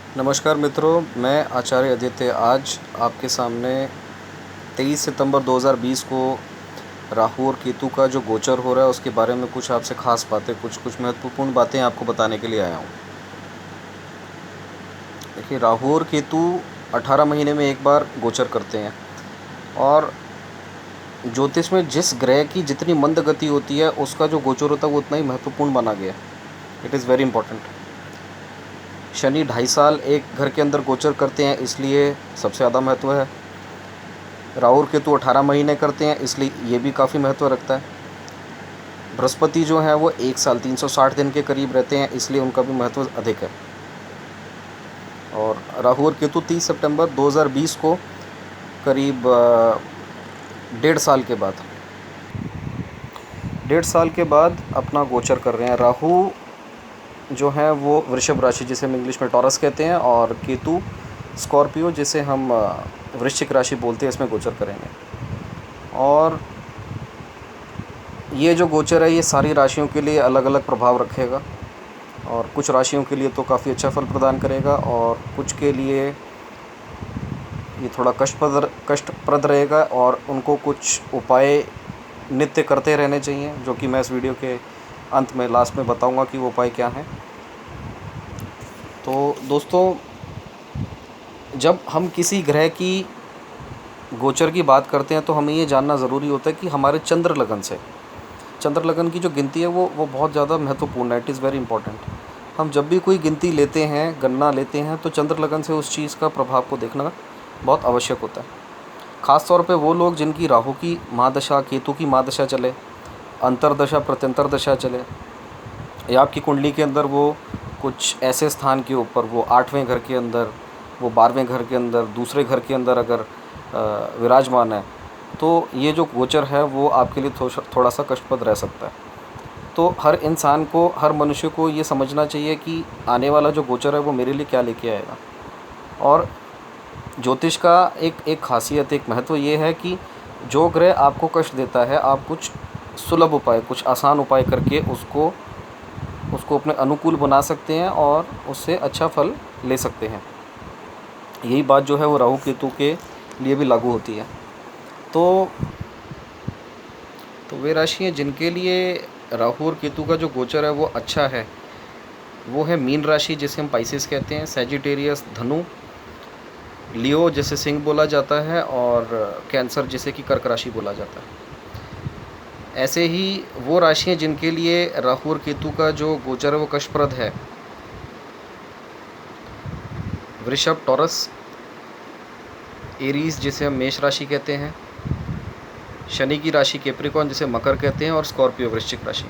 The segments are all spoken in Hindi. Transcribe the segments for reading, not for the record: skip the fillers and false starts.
नमस्कार मित्रों, मैं आचार्य आदित्य आज आपके सामने 23 सितंबर 2020 को राहु और केतु का जो गोचर हो रहा है उसके बारे में कुछ आपसे ख़ास बातें, कुछ महत्वपूर्ण बातें आपको बताने के लिए आया हूँ। देखिए, राहु और केतु 18 महीने में एक बार गोचर करते हैं और ज्योतिष में जिस ग्रह की जितनी मंद गति होती है उसका जो गोचर होता है वो उतना ही महत्वपूर्ण माना गया है। It is very important. Shani 2.5 साल एक घर के अंदर गोचर करते हैं, इसलिए सबसे ज़्यादा महत्व है। राहु और केतु 18 महीने करते हैं, इसलिए ये भी काफ़ी महत्व रखता है। बृहस्पति जो है वो 1 साल 360 दिन के करीब रहते हैं, इसलिए उनका भी महत्व अधिक है। और राहु और केतु 30 सितंबर 2020 को करीब 1.5 साल के बाद अपना गोचर कर रहे हैं। राहु जो है वो वृषभ राशि, जिसे हम इंग्लिश में टॉरस कहते हैं, और केतु स्कॉर्पियो, जिसे हम वृश्चिक राशि बोलते हैं, इसमें गोचर करेंगे। और ये जो गोचर है ये सारी राशियों के लिए अलग अलग प्रभाव रखेगा, और कुछ राशियों के लिए तो काफ़ी अच्छा फल प्रदान करेगा और कुछ के लिए ये थोड़ा कष्टप्रद रहेगा, और उनको कुछ उपाय नित्य करते रहने चाहिए, जो कि मैं इस वीडियो के अंत में लास्ट में बताऊंगा कि वो उपाय क्या हैं। तो दोस्तों, जब हम किसी ग्रह की गोचर की बात करते हैं तो हमें ये जानना ज़रूरी होता है कि हमारे चंद्र लगन की जो गिनती है वो बहुत ज़्यादा महत्वपूर्ण है। It is very important. हम जब भी कोई गिनती लेते हैं, गणना लेते हैं, तो चंद्र लगन से उस चीज़ का प्रभाव को देखना बहुत आवश्यक होता है। ख़ास तौर पे वो लोग जिनकी राहु की महादशा, केतु की महादशा चले, अंतर्दशा प्रत्यंतर दशा चले, या आपकी कुंडली के अंदर वो कुछ ऐसे स्थान के ऊपर, वो 8वें घर के अंदर, वो 12वें घर के अंदर, दूसरे घर के अंदर अगर विराजमान है, तो ये जो गोचर है वो आपके लिए थोड़ा सा कष्टप्रद रह सकता है। तो हर इंसान को, हर मनुष्य को ये समझना चाहिए कि आने वाला जो गोचर है वो मेरे लिए क्या लेके आएगा। और ज्योतिष का एक खासियत, एक महत्व ये है कि जो ग्रह आपको कष्ट देता है, आप कुछ सुलभ उपाय, कुछ आसान उपाय करके उसको अपने अनुकूल बना सकते हैं और उससे अच्छा फल ले सकते हैं। यही बात जो है वो राहु केतु के लिए भी लागू होती है। तो वे राशियाँ जिनके लिए राहु और केतु का जो गोचर है वो अच्छा है, वो है मीन राशि, जिसे हम पाइसेस कहते हैं, सैजिटेरियस धनु, लियो जिसे सिंह बोला जाता है, और कैंसर जिसे कि कर्क राशि बोला जाता है। ऐसे ही वो राशियाँ जिनके लिए राहु और केतु का जो गोचर है वो कष्टप्रद है, वृषभ टॉरस, एरीज जिसे हम मेष राशि कहते हैं, शनि की राशि कैप्रिकॉर्न जिसे मकर कहते हैं, और स्कॉर्पियो वृश्चिक राशि।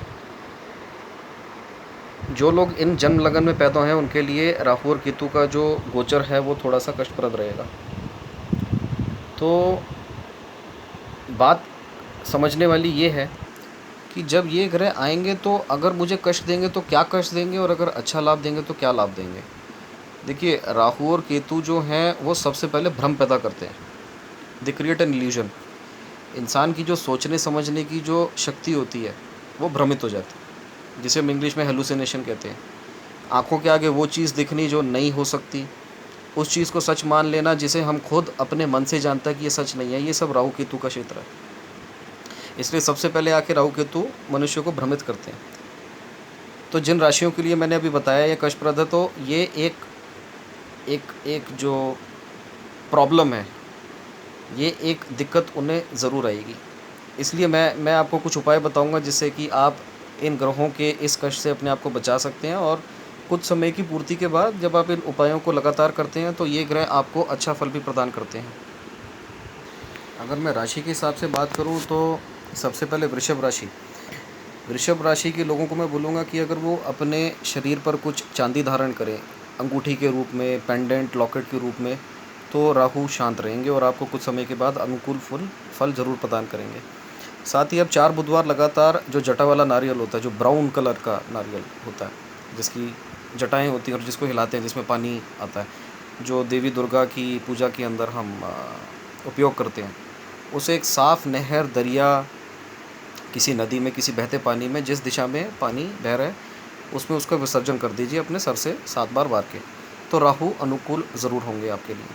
जो लोग इन जन्म लगन में पैदा हैं उनके लिए राहु और केतु का जो गोचर है वो थोड़ा सा कष्टप्रद रहेगा। तो बात समझने वाली ये है कि जब ये ग्रह आएंगे तो अगर मुझे कष्ट देंगे तो क्या कष्ट देंगे, और अगर अच्छा लाभ देंगे तो क्या लाभ देंगे। देखिए, राहु और केतु जो हैं वो सबसे पहले भ्रम पैदा करते हैं। They create an illusion. इंसान की जो सोचने समझने की जो शक्ति होती है वो भ्रमित हो जाती है, जिसे हम इंग्लिश में हेलुसिनेशन कहते हैं। आँखों के आगे वो चीज़ दिखनी जो नहीं हो सकती, उस चीज़ को सच मान लेना जिसे हम खुद अपने मन से जानता है कि ये सच नहीं है, ये सब राहु केतु का क्षेत्र है। इसलिए सबसे पहले आके राहु केतु मनुष्य को भ्रमित करते हैं। तो जिन राशियों के लिए मैंने अभी बताया ये कष्टप्रद है, तो ये एक जो प्रॉब्लम है, ये एक दिक्कत उन्हें ज़रूर आएगी। इसलिए मैं आपको कुछ उपाय बताऊंगा जिससे कि आप इन ग्रहों के इस कष्ट से अपने आप को बचा सकते हैं, और कुछ समय की पूर्ति के बाद जब आप इन उपायों को लगातार करते हैं तो ये ग्रह आपको अच्छा फल भी प्रदान करते हैं। अगर मैं राशि के हिसाब से बात करूं तो सबसे पहले वृषभ राशि के लोगों को मैं बोलूँगा कि अगर वो अपने शरीर पर कुछ चांदी धारण करें, अंगूठी के रूप में, पेंडेंट, लॉकेट के रूप में, तो राहु शांत रहेंगे और आपको कुछ समय के बाद अनुकूल फल ज़रूर प्रदान करेंगे। साथ ही अब 4 बुधवार लगातार जो जटा वाला नारियल होता है, जो ब्राउन कलर का नारियल होता है, जिसकी जटाएं होती हैं और जिसको हिलाते हैं, जिसमें पानी आता है, जो देवी दुर्गा की पूजा के अंदर हम उपयोग करते हैं, उसे एक साफ़ नहर, दरिया, किसी नदी में, किसी बहते पानी में, जिस दिशा में पानी बह रहा है उसमें उसका विसर्जन कर दीजिए अपने सर से 7 बार वार के। तो राहु अनुकूल ज़रूर होंगे आपके लिए।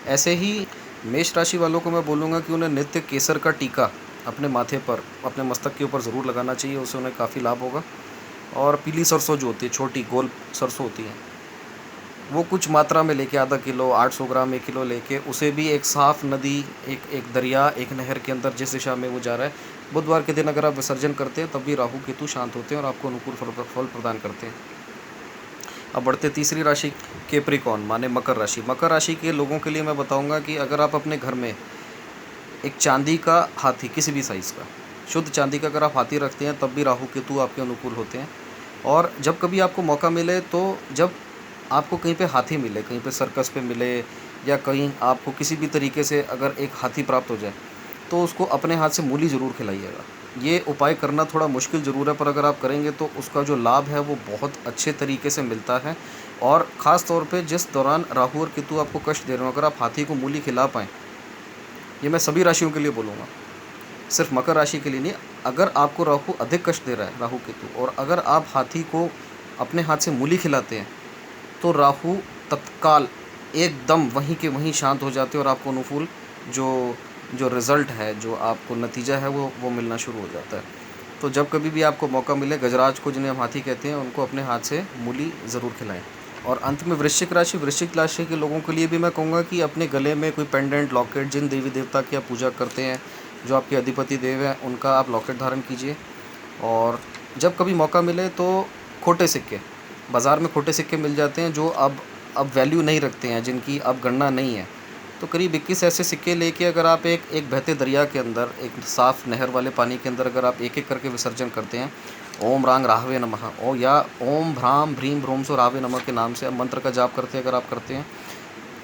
ऐसे ही मेष राशि वालों को मैं बोलूँगा कि उन्हें नित्य केसर का टीका अपने माथे पर, अपने मस्तक के ऊपर ज़रूर लगाना चाहिए, उससे उन्हें काफ़ी लाभ होगा। और पीली सरसों जो होती है, छोटी गोल सरसों होती है, वो कुछ मात्रा में लेके, आधा किलो, 800 ग्राम, 1 किलो लेके, उसे भी एक साफ़ नदी, एक एक दरिया, एक नहर के अंदर जिस दिशा में वो जा रहा है, बुधवार के दिन अगर आप विसर्जन करते हैं, तब भी राहु केतु शांत होते हैं और आपको अनुकूल फल प्रदान करते हैं। अब बढ़ते तीसरी राशि, कैप्रिकॉर्न माने मकर राशि। मकर राशि के लोगों के लिए मैं बताऊंगा कि अगर आप अपने घर में एक चांदी का हाथी, किसी भी साइज़ का, शुद्ध चांदी का अगर आप हाथी रखते हैं, तब भी राहु केतु आपके अनुकूल होते हैं। और जब कभी आपको मौका मिले, तो जब आपको कहीं पे हाथी मिले, कहीं पे सर्कस पे मिले, या कहीं आपको किसी भी तरीके से अगर एक हाथी प्राप्त हो जाए, तो उसको अपने हाथ से मूली ज़रूर खिलाइएगा। ये उपाय करना थोड़ा मुश्किल ज़रूर है, पर अगर आप करेंगे तो उसका जो लाभ है वो बहुत अच्छे तरीके से मिलता है। और ख़ास तौर पे जिस दौरान राहु और केतु आपको कष्ट दे रहे हो, अगर आप हाथी को मूली खिला पाएँ, ये मैं सभी राशियों के लिए बोलूँगा, सिर्फ मकर राशि के लिए नहीं। अगर आपको राहु अधिक कष्ट दे रहा है, राहु केतु, और अगर आप हाथी को अपने हाथ से मूली खिलाते हैं, तो राहु तत्काल एकदम वहीं के वहीं शांत हो जाते हैं और आपको अनुकूल जो जो रिज़ल्ट है, जो आपको नतीजा है, वो मिलना शुरू हो जाता है। तो जब कभी भी आपको मौका मिले, गजराज को, जिन्हें हम हाथी कहते हैं, उनको अपने हाथ से मूली ज़रूर खिलाएं। और अंत में वृश्चिक राशि। वृश्चिक राशि के लोगों के लिए भी मैं कहूँगा कि अपने गले में कोई पेंडेंट, लॉकेट, जिन देवी देवता की आप पूजा करते हैं, जो आपके अधिपति देव हैं, उनका आप लॉकेट धारण कीजिए। और जब कभी मौका मिले तो खोटे सिक्के, बाज़ार में खोटे सिक्के मिल जाते हैं जो अब वैल्यू नहीं रखते हैं, जिनकी अब गणना नहीं है, तो करीब 21 ऐसे सिक्के लेके अगर आप एक एक बहते दरिया के अंदर, एक साफ़ नहर वाले पानी के अंदर अगर आप एक एक करके विसर्जन करते हैं, ओम रांग राहवे नमः, ओ या ओम भ्राम भ्रीम भ्रोम सो राहवे नमः के नाम से मंत्र का जाप करते हैं, अगर आप करते हैं,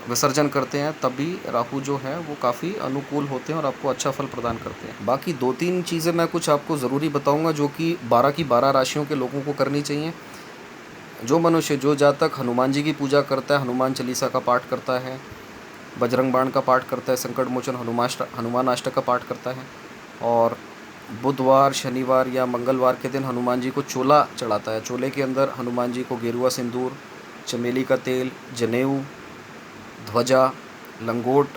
विसर्जन करते हैं, तब भी राहु जो है वो काफ़ी अनुकूल होते हैं और आपको अच्छा फल प्रदान करते हैं। बाकी 2-3 चीज़ें मैं कुछ आपको ज़रूरी बताऊंगा, जो कि 12 की 12 राशियों के लोगों को करनी चाहिए। जो मनुष्य, जो जातक हनुमान जी की पूजा करता है, हनुमान चालीसा का पाठ करता है, बजरंग बाण का पाठ करता है, संकट मोचन हनुमान अष्टक का पाठ करता है, और बुधवार, शनिवार या मंगलवार के दिन हनुमान जी को चोला चढ़ाता है, चोले के अंदर हनुमान जी को गेरुआ सिंदूर, चमेली का तेल, जनेऊ, ध्वजा, लंगोट,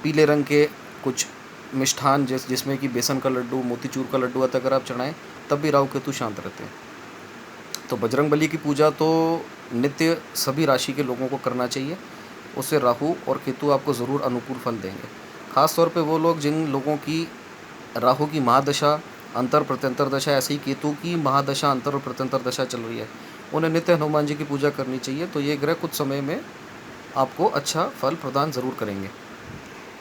पीले रंग के कुछ मिष्ठान, जिसमें कि बेसन का लड्डू, मोतीचूर का लड्डू आता, अगर आप चढ़ाएँ, तब भी राहु केतु शांत रहते हैं। तो बजरंग बली की पूजा तो नित्य सभी राशि के लोगों को करना चाहिए, उससे राहु और केतु आपको ज़रूर अनुकूल फल देंगे। ख़ास तौर पे वो लोग जिन लोगों की राहु की महादशा, अंतर प्रत्यंतर दशा, ऐसे ही केतु की महादशा, अंतर और प्रत्यंतर दशा चल रही है, उन्हें नित्य हनुमान जी की पूजा करनी चाहिए। तो ये ग्रह कुछ समय में आपको अच्छा फल प्रदान ज़रूर करेंगे।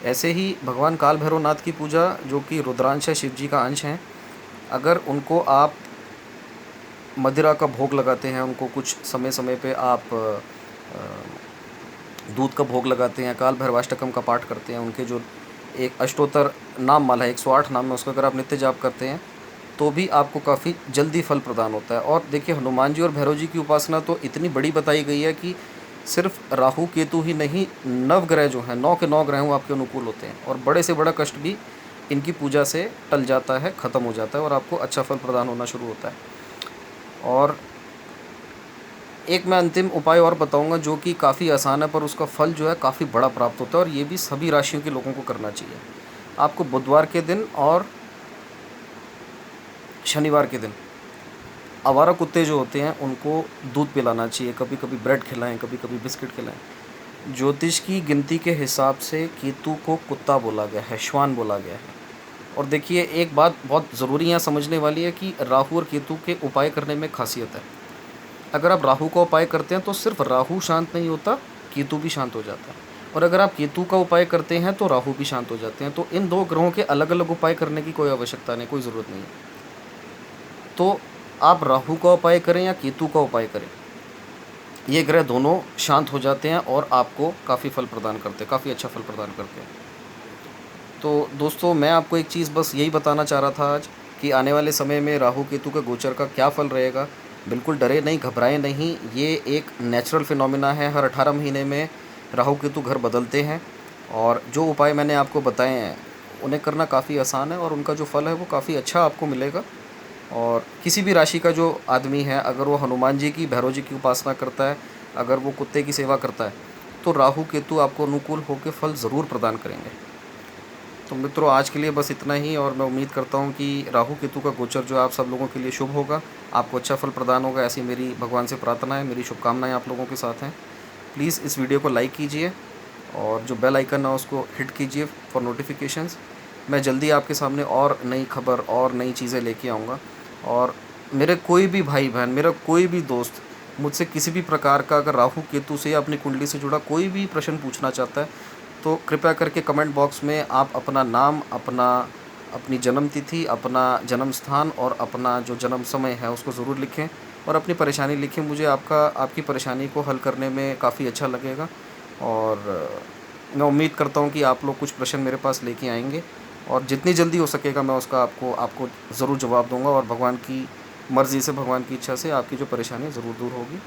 ऐसे ही भगवान काल भैरवनाथ की पूजा, जो कि रुद्रांश है, शिव जी का अंश हैं, अगर उनको आप मदिरा का भोग लगाते हैं, उनको कुछ समय समय पे आप दूध का भोग लगाते हैं, काल भैरवाष्टकम का पाठ करते हैं, उनके जो एक अष्टोत्तर नाम माला है, 108 नाम है, उसका अगर आप नित्य जाप करते हैं, तो भी आपको काफ़ी जल्दी फल प्रदान होता है। और देखिए, हनुमान जी और भैरव जी की उपासना तो इतनी बड़ी बताई गई है कि सिर्फ राहु केतु ही नहीं, नवग्रह जो हैं, 9 के 9 ग्रह वो आपके अनुकूल होते हैं, और बड़े से बड़ा कष्ट भी इनकी पूजा से टल जाता है, ख़त्म हो जाता है, और आपको अच्छा फल प्रदान होना शुरू होता है। और एक मैं अंतिम उपाय और बताऊंगा, जो कि काफ़ी आसान है, पर उसका फल जो है काफ़ी बड़ा प्राप्त होता है, और ये भी सभी राशियों के लोगों को करना चाहिए। आपको बुधवार के दिन और शनिवार के दिन आवारा कुत्ते जो होते हैं, उनको दूध पिलाना चाहिए, कभी कभी ब्रेड खिलाएं, कभी कभी बिस्किट खिलाएं। ज्योतिष की गिनती के हिसाब से केतु को कुत्ता बोला गया है, श्वान बोला गया है। और देखिए, एक बात बहुत ज़रूरी यहाँ समझने वाली है कि राहु और केतु के उपाय करने में खासियत है। अगर आप राहु का उपाय करते हैं तो सिर्फ राहु शांत नहीं होता, केतु भी शांत हो जाता है, और अगर आप केतु का उपाय करते हैं तो राहु भी शांत हो जाते हैं। तो इन 2 ग्रहों के अलग अलग उपाय करने की कोई आवश्यकता नहीं, कोई ज़रूरत नहीं है। तो आप राहु का उपाय करें या केतु का उपाय करें, ये ग्रह दोनों शांत हो जाते हैं और आपको काफ़ी फल प्रदान करते हैं, काफ़ी अच्छा फल प्रदान करते हैं। तो दोस्तों, मैं आपको एक चीज़ बस यही बताना चाह रहा था आज, कि आने वाले समय में राहु केतु के गोचर का क्या फल रहेगा। बिल्कुल डरे नहीं, घबराएं नहीं, ये एक नेचुरल फिनोमिना है। हर 18 महीने में राहु केतु घर बदलते हैं, और जो उपाय मैंने आपको बताए हैं उन्हें करना काफ़ी आसान है, और उनका जो फल है वो काफ़ी अच्छा आपको मिलेगा। और किसी भी राशि का जो आदमी है, अगर वो हनुमान जी की, भैरव जी की उपासना करता है, अगर वो कुत्ते की सेवा करता है तो राहु केतु आपको अनुकूल होकर फल ज़रूर प्रदान करेंगे। तो मित्रों, आज के लिए बस इतना ही, और मैं उम्मीद करता हूँ कि राहु केतु का गोचर जो आप सब लोगों के लिए शुभ होगा, आपको अच्छा फल प्रदान होगा। ऐसी मेरी भगवान से प्रार्थना है, मेरी शुभकामनाएं आप लोगों के साथ हैं। प्लीज़ इस वीडियो को लाइक कीजिए और जो बेल आइकन है उसको हिट कीजिए फॉर नोटिफिकेशंस। मैं जल्दी आपके सामने और नई खबर और नई चीज़ें लेके आऊँगा। और मेरे कोई भी भाई बहन, मेरा कोई भी दोस्त मुझसे किसी भी प्रकार का अगर राहु केतु से या अपनी कुंडली से जुड़ा कोई भी प्रश्न पूछना चाहता है तो कृपया करके कमेंट बॉक्स में आप अपना नाम, अपनी जन्म तिथि, अपना जन्म स्थान और अपना जो जन्म समय है उसको ज़रूर लिखें और अपनी परेशानी लिखें। मुझे आपकी परेशानी को हल करने में काफ़ी अच्छा लगेगा। और मैं उम्मीद करता हूँ कि आप लोग कुछ प्रश्न मेरे पास लेके आएंगे और जितनी जल्दी हो सकेगा मैं उसका आपको ज़रूर जवाब दूंगा। और भगवान की मर्ज़ी से, भगवान की इच्छा से आपकी जो परेशानी ज़रूर दूर होगी।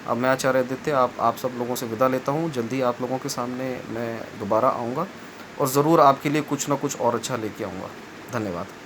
अब मैं आचार्य आदित्य आप सब लोगों से विदा लेता हूँ। जल्दी आप लोगों के सामने मैं दोबारा आऊँगा और ज़रूर आपके लिए कुछ ना कुछ और अच्छा लेके आऊँगा। धन्यवाद।